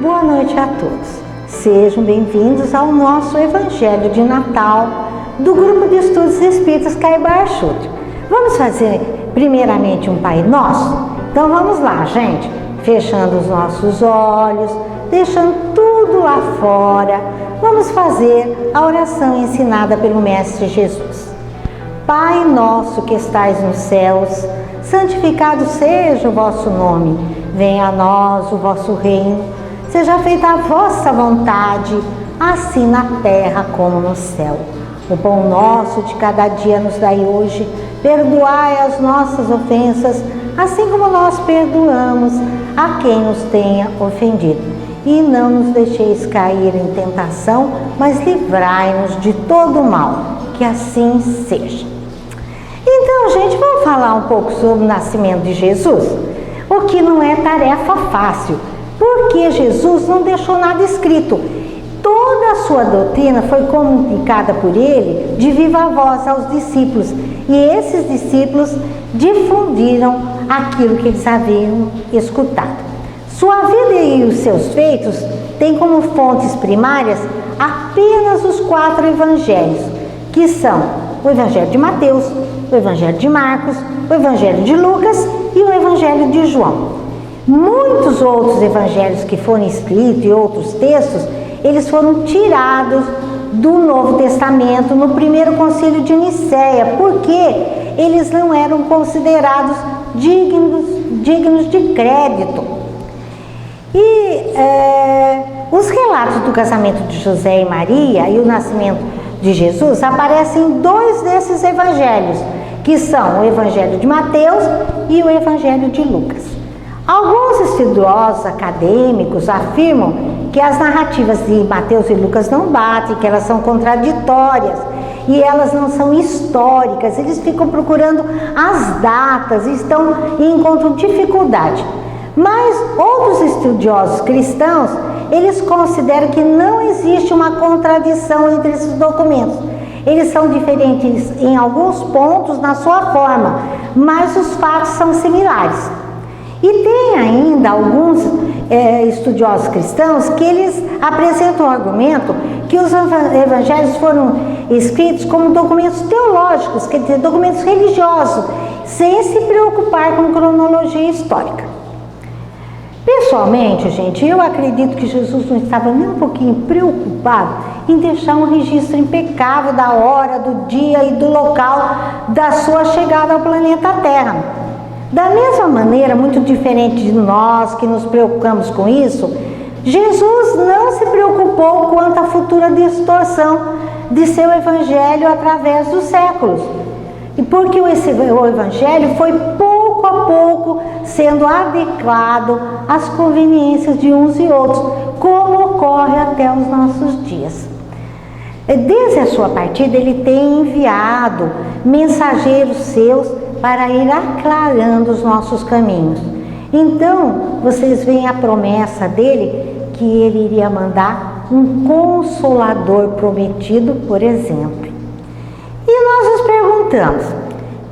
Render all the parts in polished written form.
Boa noite a todos. Sejam bem-vindos ao nosso Evangelho de Natal do Grupo de Estudos Espíritas Caibar Schutter. Vamos fazer primeiramente um Pai Nosso? Então vamos lá, gente. Fechando os nossos olhos, deixando tudo lá fora. Vamos fazer a oração ensinada pelo Mestre Jesus. Pai nosso que estais nos céus, santificado seja o vosso nome. Venha a nós o vosso reino. Seja feita a vossa vontade, assim na terra como no céu. O pão nosso de cada dia nos dai hoje. Perdoai as nossas ofensas, assim como nós perdoamos a quem nos tenha ofendido. E não nos deixeis cair em tentação, mas livrai-nos de todo o mal. Que assim seja. Então, gente, vamos falar um pouco sobre o nascimento de Jesus? O que não é tarefa fácil. Porque Jesus não deixou nada escrito. Toda a sua doutrina foi comunicada por ele de viva voz aos discípulos. E esses discípulos difundiram aquilo que eles haviam escutado. Sua vida e os seus feitos têm como fontes primárias apenas os 4 evangelhos, que são o Evangelho de Mateus, o Evangelho de Marcos, o Evangelho de Lucas e o Evangelho de João. Muitos outros evangelhos que foram escritos e outros textos, eles foram tirados do Novo Testamento no primeiro concílio de Nicéia, porque eles não eram considerados dignos de crédito. E os relatos do casamento de José e Maria e o nascimento de Jesus aparecem em 2 desses evangelhos, que são o Evangelho de Mateus e o Evangelho de Lucas. Alguns estudiosos acadêmicos afirmam que as narrativas de Mateus e Lucas não batem, que elas são contraditórias e elas não são históricas. Eles ficam procurando as datas e encontram dificuldade. Mas outros estudiosos cristãos, eles consideram que não existe uma contradição entre esses documentos. Eles são diferentes em alguns pontos na sua forma, mas os fatos são similares. E tem ainda alguns estudiosos cristãos que eles apresentam o argumento que os evangelhos foram escritos como documentos teológicos, quer dizer, documentos religiosos, sem se preocupar com cronologia histórica. Pessoalmente, gente, eu acredito que Jesus não estava nem um pouquinho preocupado em deixar um registro impecável da hora, do dia e do local da sua chegada ao planeta Terra. Da mesma maneira, muito diferente de nós que nos preocupamos com isso, Jesus não se preocupou quanto à futura distorção de seu evangelho através dos séculos. E porque o evangelho foi pouco a pouco sendo adequado às conveniências de uns e outros, como ocorre até os nossos dias. Desde a sua partida, ele tem enviado mensageiros seus para ir aclarando os nossos caminhos. Então, vocês veem a promessa dele que ele iria mandar um consolador prometido, por exemplo. E nós nos perguntamos,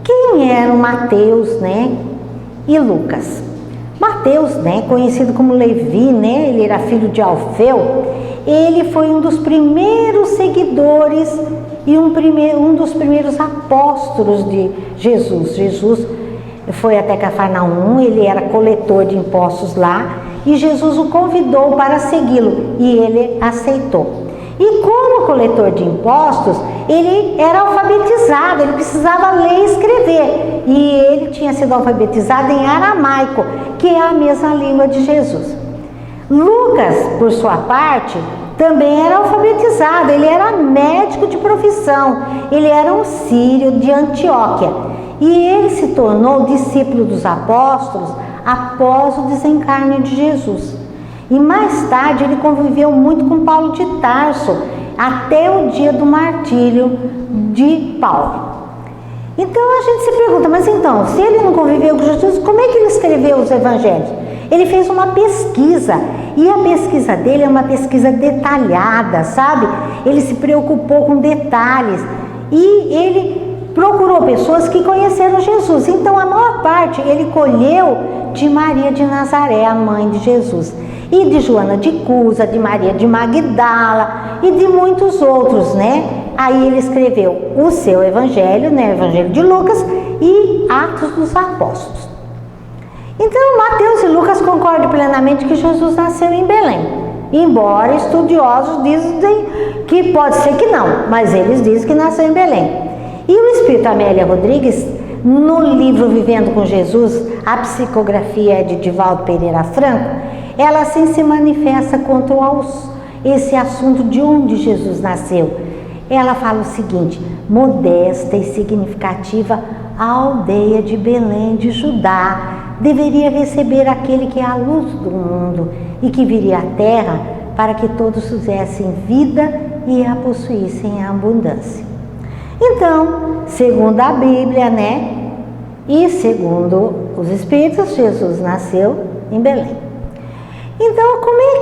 quem eram Mateus, e Lucas? Mateus, conhecido como Levi, ele era filho de Alfeu, ele foi um dos primeiros seguidores e um dos primeiros apóstolos de Jesus. Jesus foi até Cafarnaum, ele era coletor de impostos lá, e Jesus o convidou para segui-lo, e ele aceitou. E como coletor de impostos, ele era alfabetizado, ele precisava ler e escrever, e ele tinha sido alfabetizado em aramaico, que é a mesma língua de Jesus. Lucas, por sua parte, também era alfabetizado, ele era médico de profissão, ele era um sírio de Antioquia, e ele se tornou discípulo dos apóstolos após o desencarne de Jesus. E mais tarde ele conviveu muito com Paulo de Tarso, até o dia do martírio de Paulo. Então a gente se pergunta, mas então, se ele não conviveu com Jesus, como é que ele escreveu os evangelhos? Ele fez uma pesquisa, e a pesquisa dele é uma pesquisa detalhada, sabe? Ele se preocupou com detalhes, e ele procurou pessoas que conheceram Jesus. Então a maior parte ele colheu de Maria de Nazaré, a mãe de Jesus, e de Joana de Cusa, de Maria de Magdala e de muitos outros, né? Aí ele escreveu o seu evangelho, né? O Evangelho de Lucas e Atos dos Apóstolos. Então, Mateus e Lucas concordam plenamente que Jesus nasceu em Belém, embora estudiosos dizem que pode ser que não, mas eles dizem que nasceu em Belém. E o Espírito Amélia Rodrigues, no livro Vivendo com Jesus, a psicografia é de Divaldo Pereira Franco, ela assim se manifesta contra esse assunto de onde Jesus nasceu. Ela fala o seguinte: modesta e significativa, a aldeia de Belém de Judá deveria receber aquele que é a luz do mundo e que viria à terra para que todos fizessem vida e a possuíssem em abundância. Então, segundo a Bíblia, né, e segundo os Espíritos, Jesus nasceu em Belém. Então, como é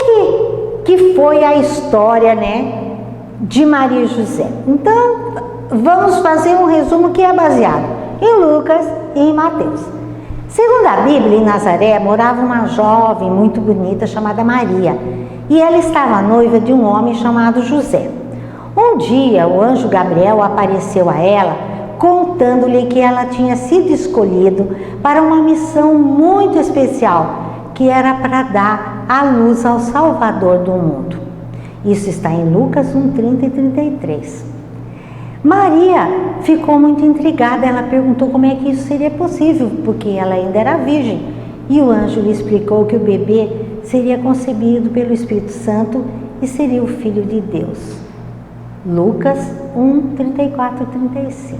que foi a história, né, de Maria e José? Então, vamos fazer um resumo que é baseado em Lucas e em Mateus. Segundo a Bíblia, em Nazaré morava uma jovem muito bonita chamada Maria, e ela estava noiva de um homem chamado José. Um dia, o anjo Gabriel apareceu a ela, contando-lhe que ela tinha sido escolhida para uma missão muito especial, que era para dar a luz ao Salvador do mundo. Isso está em Lucas 1:30 e 33. Maria ficou muito intrigada, ela perguntou como é que isso seria possível, porque ela ainda era virgem. E o anjo lhe explicou que o bebê seria concebido pelo Espírito Santo e seria o Filho de Deus. Lucas 1:34 e 35.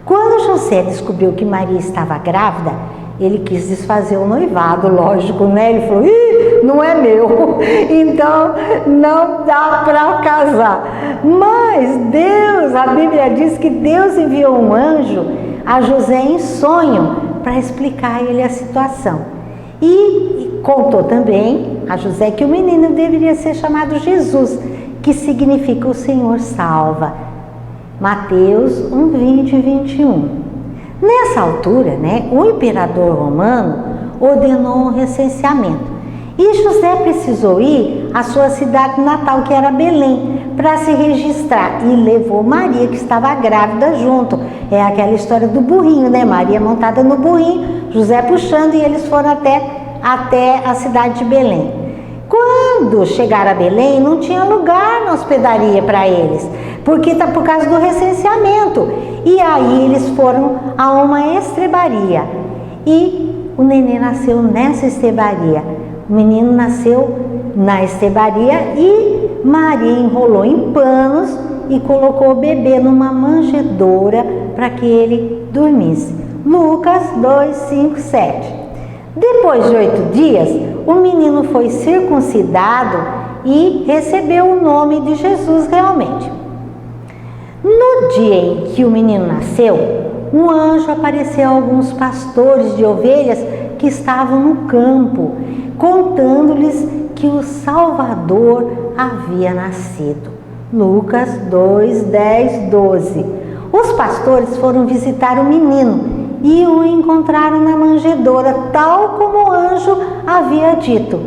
Quando José descobriu que Maria estava grávida, ele quis desfazer o noivado, lógico, né? Ele falou: ih, não é meu, então não dá para casar. Mas Deus, a Bíblia diz que Deus enviou um anjo a José em sonho para explicar a ele a situação. E contou também a José que o menino deveria ser chamado Jesus, que significa o Senhor salva. Mateus 1:20 e 21. Nessa altura, né, o imperador romano ordenou um recenseamento e José precisou ir à sua cidade natal, que era Belém, para se registrar, e levou Maria, que estava grávida, junto. É aquela história do burrinho, né? Maria montada no burrinho, José puxando, e eles foram até a cidade de Belém. Quando chegaram a Belém, não tinha lugar na hospedaria para eles, porque tá por causa do recenseamento. E aí eles foram a uma estrebaria e o neném nasceu nessa estrebaria. O menino nasceu na estrebaria e Maria enrolou em panos e colocou o bebê numa manjedoura para que ele dormisse. Lucas 2:5-7. Depois de 8 dias, o menino foi circuncidado e recebeu o nome de Jesus realmente. No dia em que o menino nasceu, um anjo apareceu a alguns pastores de ovelhas que estavam no campo, contando-lhes que o Salvador havia nascido. Lucas 2:10-12. Os pastores foram visitar o menino e o encontraram na manjedoura, tal como o anjo havia dito.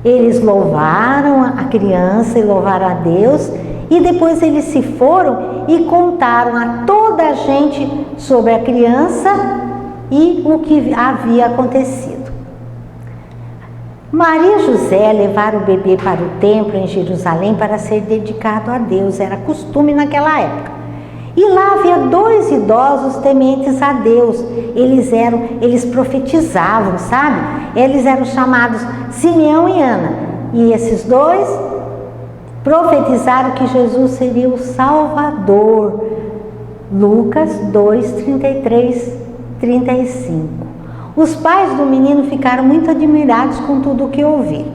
Eles louvaram a criança e louvaram a Deus, e depois eles se foram e contaram a toda a gente sobre a criança e o que havia acontecido. Maria e José levaram o bebê para o templo em Jerusalém para ser dedicado a Deus, era costume naquela época. E lá havia 2 idosos tementes a Deus, eles profetizavam, sabe? Eles eram chamados Simeão e Ana, e esses 2 profetizaram que Jesus seria o Salvador. Lucas 2:33-35. Os pais do menino ficaram muito admirados com tudo o que ouviram.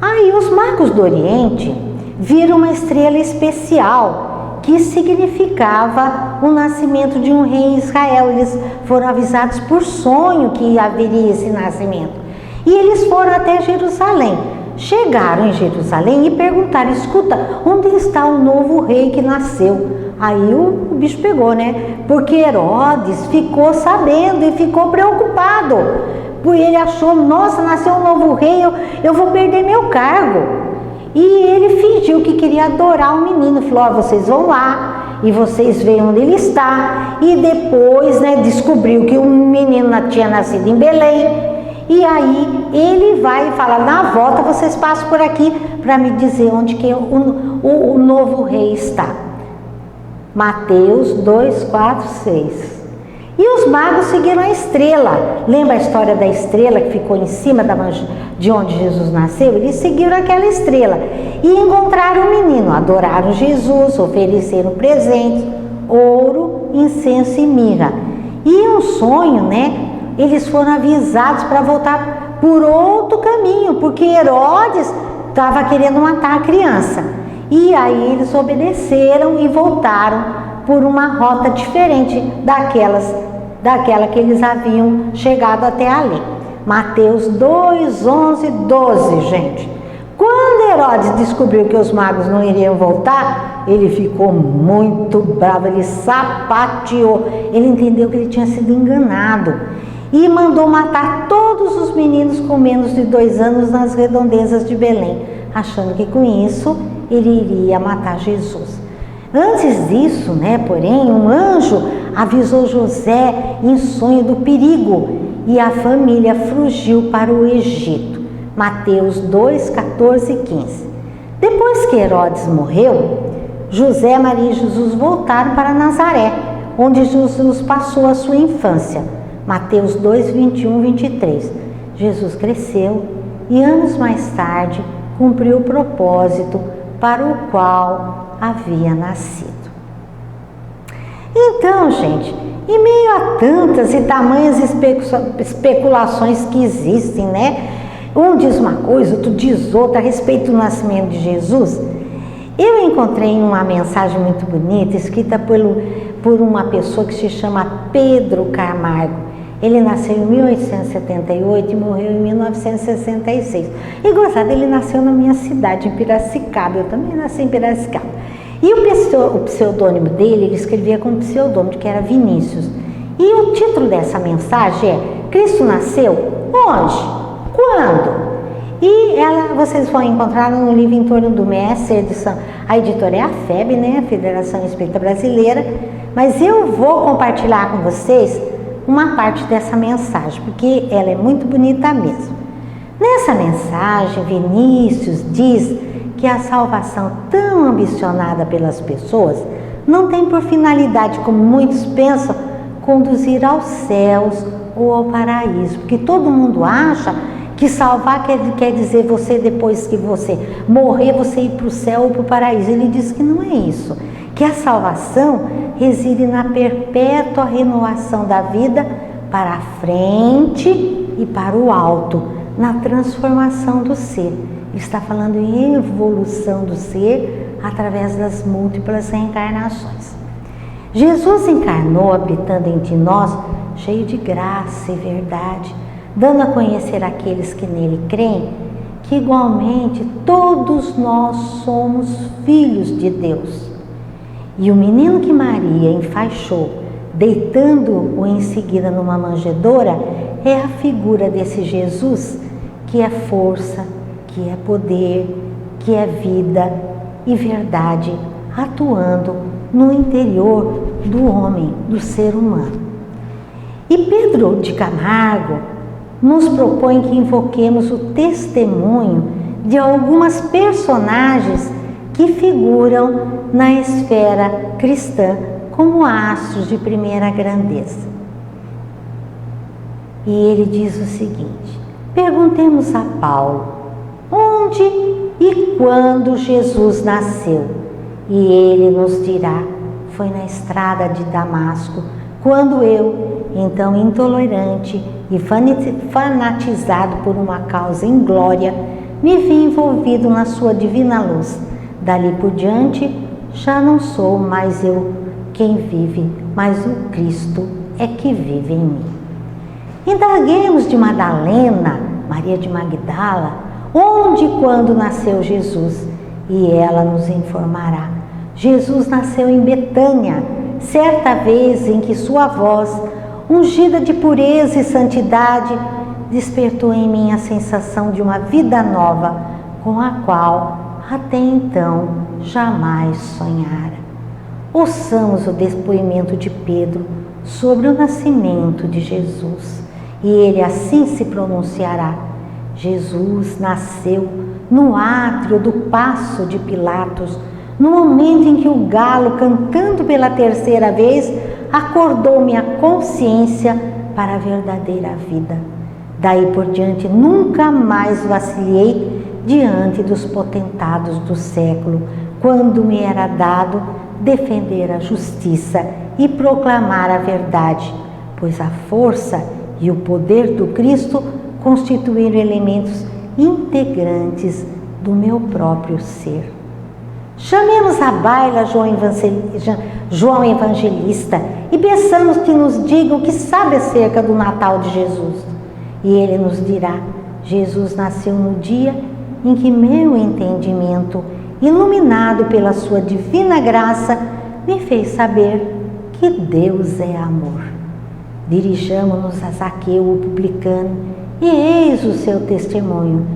Aí os magos do Oriente viram uma estrela especial que significava o nascimento de um rei em Israel. Eles foram avisados por sonho que haveria esse nascimento. E eles foram até Jerusalém. chegaram em Jerusalém e perguntaram: escuta, onde está o novo rei que nasceu? Aí o bicho pegou, né? Porque Herodes ficou sabendo e ficou preocupado. Porque ele achou: nossa, nasceu um novo rei, eu vou perder meu cargo. E ele fingiu que queria adorar o menino. Falou: ó, vocês vão lá e vocês veem onde ele está. E depois, né, descobriu que o menino tinha nascido em Belém. E aí ele vai e fala: na volta vocês passam por aqui para me dizer onde que o novo rei está. Mateus 2, 4, 6. E os magos seguiram a estrela. Lembra a história da estrela que ficou em cima de onde Jesus nasceu? Eles seguiram aquela estrela e encontraram o menino, adoraram Jesus, ofereceram presentes, ouro, incenso e mirra. E um sonho, né? Eles foram avisados para voltar por outro caminho, porque Herodes estava querendo matar a criança. E aí eles obedeceram e voltaram por uma rota diferente daquela que eles haviam chegado até ali. Mateus 2, 11, 12, gente. Quando Herodes descobriu que os magos não iriam voltar, ele ficou muito bravo, ele sapateou, ele entendeu que ele tinha sido enganado e mandou matar todos os meninos com menos de 2 anos nas redondezas de Belém, achando que com isso ele iria matar Jesus. Antes disso, né, porém, um anjo avisou José em sonho do perigo e a família fugiu para o Egito. Mateus 2, 14 e 15. Depois que Herodes morreu, José, Maria e Jesus voltaram para Nazaré, onde Jesus passou a sua infância. Mateus 2, 21 e 23. Jesus cresceu e anos mais tarde cumpriu o propósito para o qual havia nascido. Então, gente, em meio a tantas e tamanhas especulações que existem, né? Um diz uma coisa, outro diz outra a respeito do nascimento de Jesus. Eu encontrei uma mensagem muito bonita, escrita por uma pessoa que se chama Pedro Camargo. Ele nasceu em 1878 e morreu em 1966. E gozado, ele nasceu na minha cidade, em Piracicaba. Eu também nasci em Piracicaba. E o pseudônimo dele, ele escrevia com um pseudônimo, que era Vinícius. E o título dessa mensagem é: Cristo nasceu onde? Quando? E vocês vão encontrar no livro Em Torno do Mestre, a editora é a FEB, né? A Federação Espírita Brasileira. Mas eu vou compartilhar com vocês uma parte dessa mensagem, porque ela é muito bonita mesmo. Nessa mensagem, Vinícius diz que a salvação tão ambicionada pelas pessoas não tem por finalidade, como muitos pensam, conduzir aos céus ou ao paraíso, porque todo mundo acha que salvar quer dizer você, depois que você morrer, você ir para o céu ou para o paraíso. Ele diz que não é isso, que a salvação reside na perpétua renovação da vida para a frente e para o alto, na transformação do ser. Ele está falando em evolução do ser através das múltiplas reencarnações. Jesus encarnou habitando entre nós, cheio de graça e verdade, dando a conhecer àqueles que nele creem que igualmente todos nós somos filhos de Deus. E o menino que Maria enfaixou, deitando-o em seguida numa manjedoura, é a figura desse Jesus que é força, que é poder, que é vida e verdade, atuando no interior do homem, do ser humano. E Pedro de Camargo nos propõe que invoquemos o testemunho de algumas personagens que figuram na esfera cristã como astros de primeira grandeza. E ele diz o seguinte: perguntemos a Paulo, onde e quando Jesus nasceu? E ele nos dirá: foi na estrada de Damasco, quando eu, então intolerante e fanatizado por uma causa inglória, me vi envolvido na sua divina luz. Dali por diante, já não sou mais eu quem vive, mas o Cristo é que vive em mim. Indaguemos de Madalena, Maria de Magdala, onde e quando nasceu Jesus, e ela nos informará. Jesus nasceu em Betânia, certa vez em que sua voz, ungida de pureza e santidade, despertou em mim a sensação de uma vida nova, com a qual até então jamais sonhara. Ouçamos o depoimento de Pedro sobre o nascimento de Jesus, e ele assim se pronunciará: Jesus nasceu no átrio do Paço de Pilatos, no momento em que o galo, cantando pela terceira vez, acordou minha consciência para a verdadeira vida. Daí por diante nunca mais vacilei diante dos potentados do século, quando me era dado defender a justiça e proclamar a verdade, pois a força e o poder do Cristo constituíram elementos integrantes do meu próprio ser. Chamemos à baila João Evangelista e peçamos que nos diga o que sabe acerca do Natal de Jesus. E ele nos dirá: Jesus nasceu no dia em que meu entendimento, iluminado pela sua divina graça, me fez saber que Deus é amor. Dirijamo-nos a Zaqueu, o publicano, e eis o seu testemunho.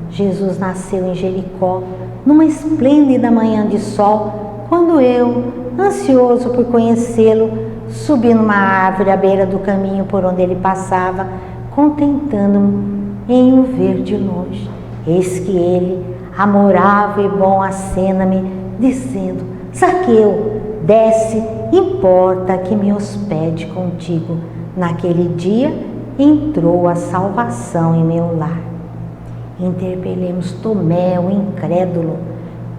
Jesus nasceu em Jericó, numa esplêndida manhã de sol, quando eu, ansioso por conhecê-lo, subi numa árvore à beira do caminho por onde ele passava, contentando-me em o ver de longe. Eis que ele, amorável e bom, acena-me, dizendo: Zaqueu, desce, importa que me hospede contigo. Naquele dia entrou a salvação em meu lar. Interpelemos Tomé, o incrédulo.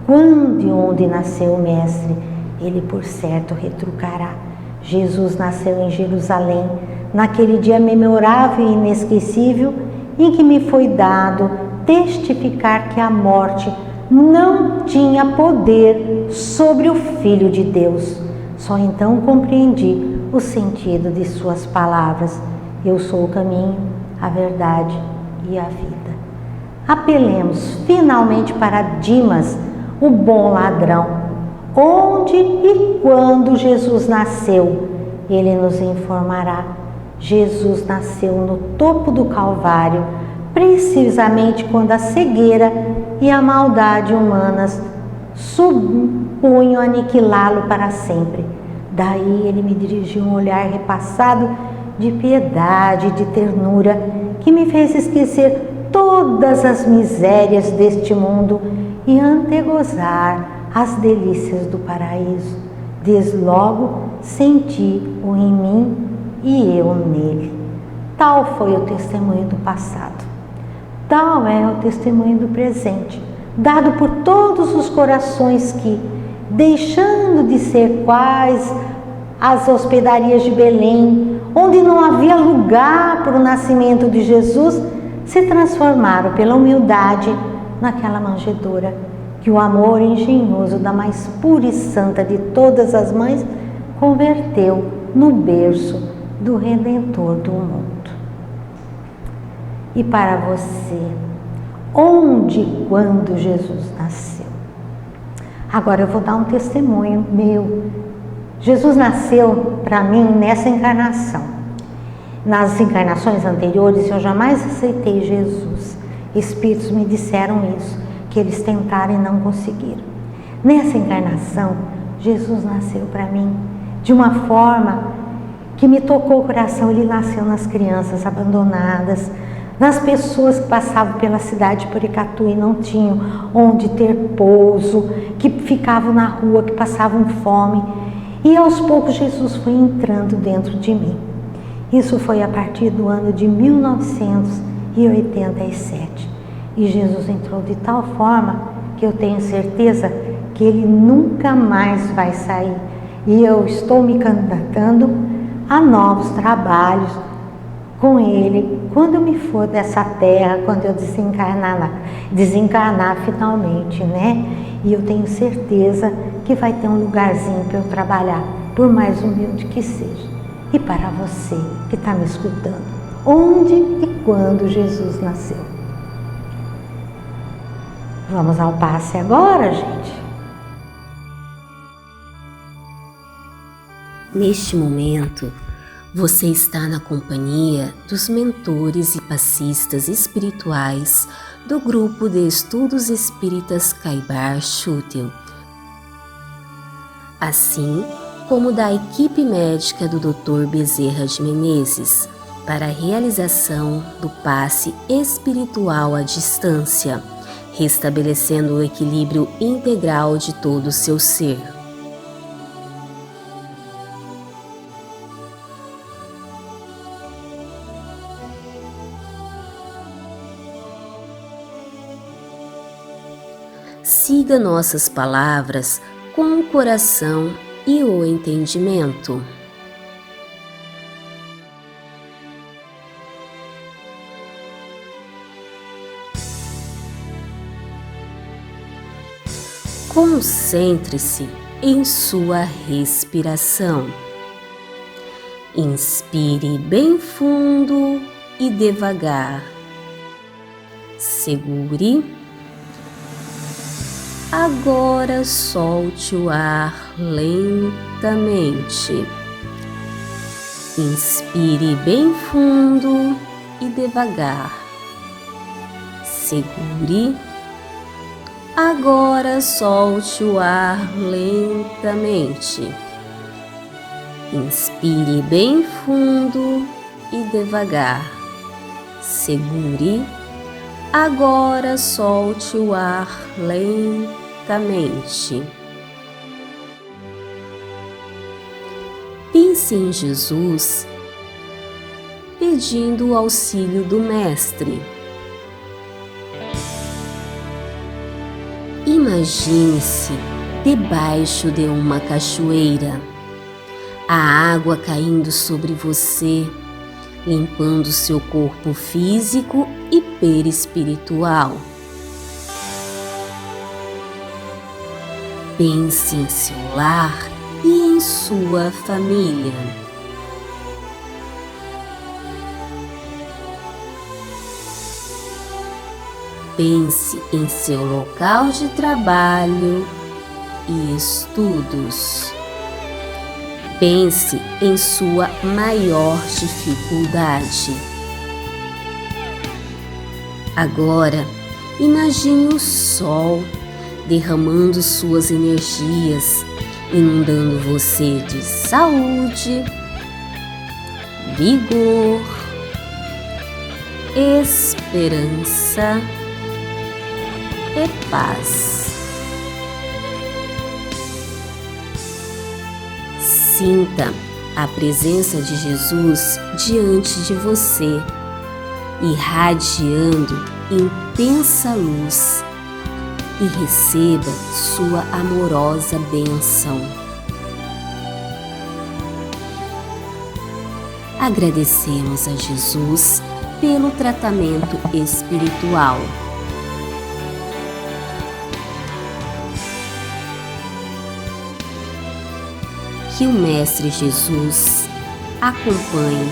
Quando e onde nasceu o Mestre? Ele por certo retrucará: Jesus nasceu em Jerusalém, naquele dia memorável e inesquecível, em que me foi dado testificar que a morte não tinha poder sobre o Filho de Deus. Só então compreendi o sentido de suas palavras: eu sou o caminho, a verdade e a vida. Apelemos finalmente para Dimas, o bom ladrão. Onde e quando Jesus nasceu? Ele nos informará. Jesus nasceu no topo do Calvário, precisamente quando a cegueira e a maldade humanas supunham aniquilá-lo para sempre. Daí ele me dirigiu um olhar repassado de piedade e de ternura, que me fez esquecer todas as misérias deste mundo e antegozar as delícias do paraíso. Desde logo senti-o em mim e eu nele. Tal foi o testemunho do passado. Tal é o testemunho do presente, dado por todos os corações que, deixando de ser quais as hospedarias de Belém, onde não havia lugar para o nascimento de Jesus, se transformaram pela humildade naquela manjedoura que o amor engenhoso da mais pura e santa de todas as mães converteu no berço do Redentor do mundo. E para você, onde e quando Jesus nasceu? Agora eu vou dar um testemunho meu. Jesus nasceu para mim nessa encarnação. Nas encarnações anteriores eu jamais aceitei Jesus. Espíritos me disseram isso, que eles tentaram e não conseguiram. Nessa encarnação, Jesus nasceu para mim de uma forma que me tocou o coração. Ele nasceu nas crianças abandonadas, nas pessoas que passavam pela cidade de Porecatu e não tinham onde ter pouso, que ficavam na rua, que passavam fome. E aos poucos Jesus foi entrando dentro de mim. Isso foi a partir do ano de 1987. E Jesus entrou de tal forma que eu tenho certeza que ele nunca mais vai sair. E eu estou me candidatando a novos trabalhos com ele quando eu me for dessa terra, quando eu desencarnar finalmente, né? E eu tenho certeza que vai ter um lugarzinho para eu trabalhar, por mais humilde que seja. E para você que está me escutando, onde e quando Jesus nasceu? Vamos ao passe agora, gente. Neste momento, você está na companhia dos mentores e passistas espirituais do Grupo de Estudos Espíritas Caibar Schutel, assim como da equipe médica do Dr. Bezerra de Menezes, para a realização do passe espiritual à distância, restabelecendo o equilíbrio integral de todo o seu ser. Siga nossas palavras com o coração e o entendimento. Concentre-se em sua respiração. Inspire bem fundo e devagar. Segure. Agora solte o ar lentamente. Inspire bem fundo e devagar. Segure. Agora solte o ar lentamente. Inspire bem fundo e devagar. Segure. Agora solte o ar lentamente. Pense em Jesus, pedindo o auxílio do Mestre. Imagine-se debaixo de uma cachoeira, a água caindo sobre você, limpando seu corpo físico e perispiritual. Pense em seu lar e em sua família. Pense em seu local de trabalho e estudos. Pense em sua maior dificuldade. Agora, imagine o sol derramando suas energias, inundando você de saúde, vigor, esperança e paz. Sinta a presença de Jesus diante de você, irradiando intensa luz, e receba sua amorosa bênção. Agradecemos a Jesus pelo tratamento espiritual. Que o Mestre Jesus acompanhe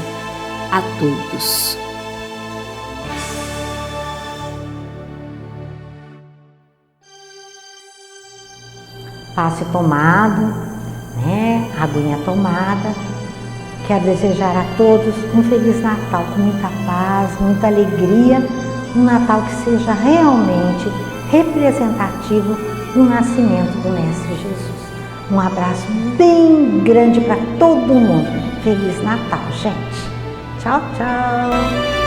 a todos. Passe tomado, né? Aguinha tomada. Quero desejar a todos um Feliz Natal com muita paz, muita alegria. Um Natal que seja realmente representativo do nascimento do Mestre Jesus. Um abraço bem grande para todo mundo. Feliz Natal, gente. Tchau, tchau.